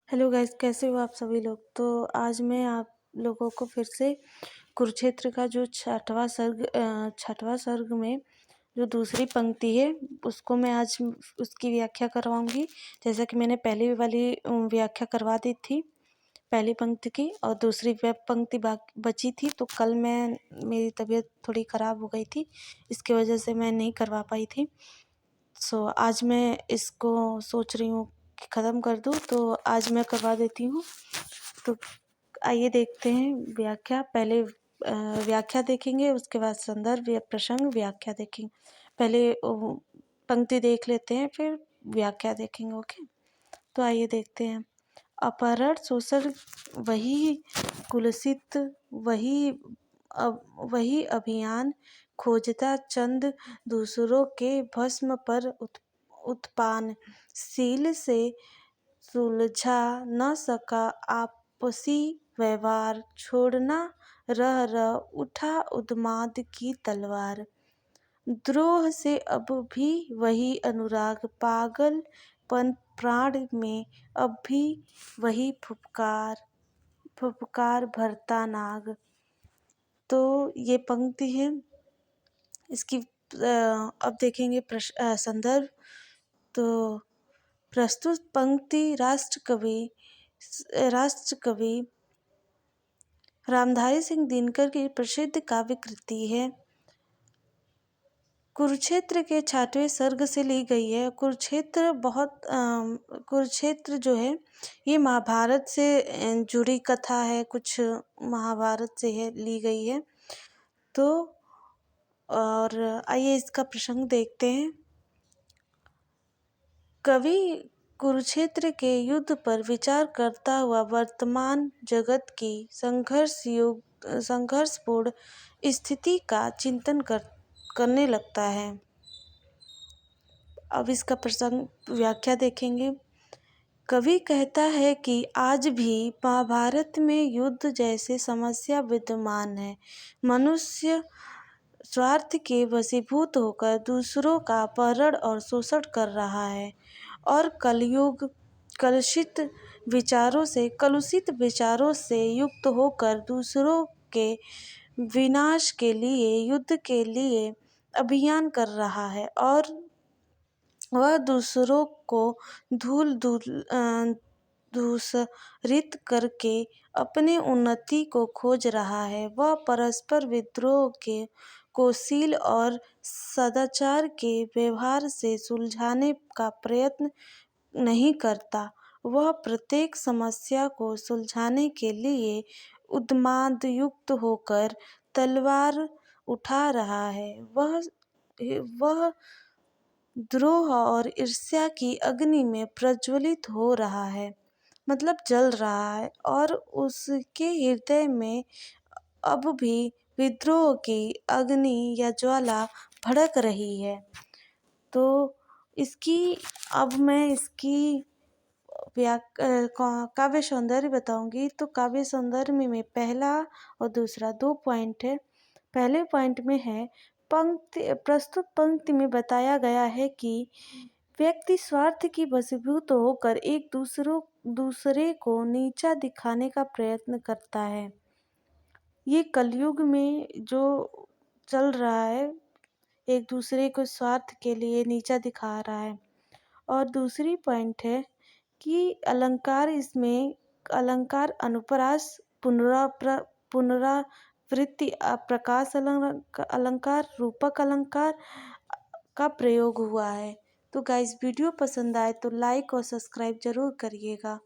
Hello guys, कैसे हो आप सभी लोग। तो आज मैं आप लोगों को फिर से कुरुक्षेत्र का जो छठवां सर्ग में जो दूसरी पंक्ति है उसको मैं आज उसकी व्याख्या करवाऊंगी। जैसा कि मैंने पहली वाली व्याख्या करवा दी थी पहली पंक्ति की, और दूसरी पंक्ति बची थी। तो कल मेरी तबीयत थोड़ी ख़राब हो गई थी, इसकी वजह से मैं नहीं करवा पाई थी। आज मैं इसको सोच रही हूँ कि ख़त्म कर दूँ, तो आज मैं करवा देती हूँ। तो आइए देखते हैं व्याख्या। पहले व्याख्या देखेंगे, उसके बाद संदर्भ या प्रसंग व्याख्या देखेंगे। पहले पंक्ति देख लेते हैं, फिर व्याख्या देखेंगे। ओके, तो आइए देखते हैं। अपहरण शोषण वही कुलसित, वही अभियान खोजता चंद, दूसरों के भस्म पर उत्पान, सील से सुलझा न सका आपसी व्यवहार, छोड़ना रह उठा उन्माद की तलवार, द्रोह से अब भी वही अनुराग, पागलपन प्राण में अब भी वही फुफकार भरता नाग। तो ये पंक्ति है इसकी। अब देखेंगे संदर्भ। तो प्रस्तुत पंक्ति राष्ट्रकवि रामधारी सिंह दिनकर की प्रसिद्ध काव्य कृति है। कुरुक्षेत्र के 6वें सर्ग से ली गई है। कुरुक्षेत्र जो है ये महाभारत से जुड़ी कथा है, कुछ महाभारत से ली गई है। तो और आइए इसका प्रसंग देखते हैं। कवि कुरुक्षेत्र के युद्ध पर विचार करता हुआ वर्तमान जगत की संघर्षपूर्ण स्थिति का चिंतन करने लगता है। अब इसका प्रसंग व्याख्या देखेंगे। कवि कहता है कि आज भी महाभारत में युद्ध जैसी समस्या विद्यमान है। मनुष्य स्वार्थ के वशीभूत होकर दूसरों का अपहरण और शोषण कर रहा है, और कलयुग कलुषित विचारों से युक्त होकर दूसरों के विनाश के लिए, युद्ध के लिए अभियान कर रहा है, और वह दूसरों को दूषित करके अपनी उन्नति को खोज रहा है। वह परस्पर विद्रोह को शील और सदाचार के व्यवहार से सुलझाने का प्रयत्न नहीं करता। वह प्रत्येक समस्या को सुलझाने के लिए उन्माद युक्त होकर तलवार उठा रहा है। वह द्रोह और ईर्ष्या की अग्नि में प्रज्वलित हो रहा है, मतलब जल रहा है, और उसके हृदय में अब भी विद्रोह की अग्नि या ज्वाला भड़क रही है। तो अब मैं इसकी काव्य सौंदर्य बताऊंगी। तो काव्य सौंदर्य में पहला और दूसरा 2 पॉइंट है। पहले पॉइंट में है प्रस्तुत पंक्ति में बताया गया है कि व्यक्ति स्वार्थ की वशीभूत होकर एक दूसरे को नीचा दिखाने का प्रयत्न करता है। ये कलयुग में जो चल रहा है, एक दूसरे को स्वार्थ के लिए नीचा दिखा रहा है। और दूसरी पॉइंट है कि अलंकार अनुप्रास, पुनरावृत्ति, प्रकाश अलंकार, रूपक अलंकार का प्रयोग हुआ है। तो गाइस, वीडियो पसंद आए तो लाइक और सब्सक्राइब जरूर करिएगा।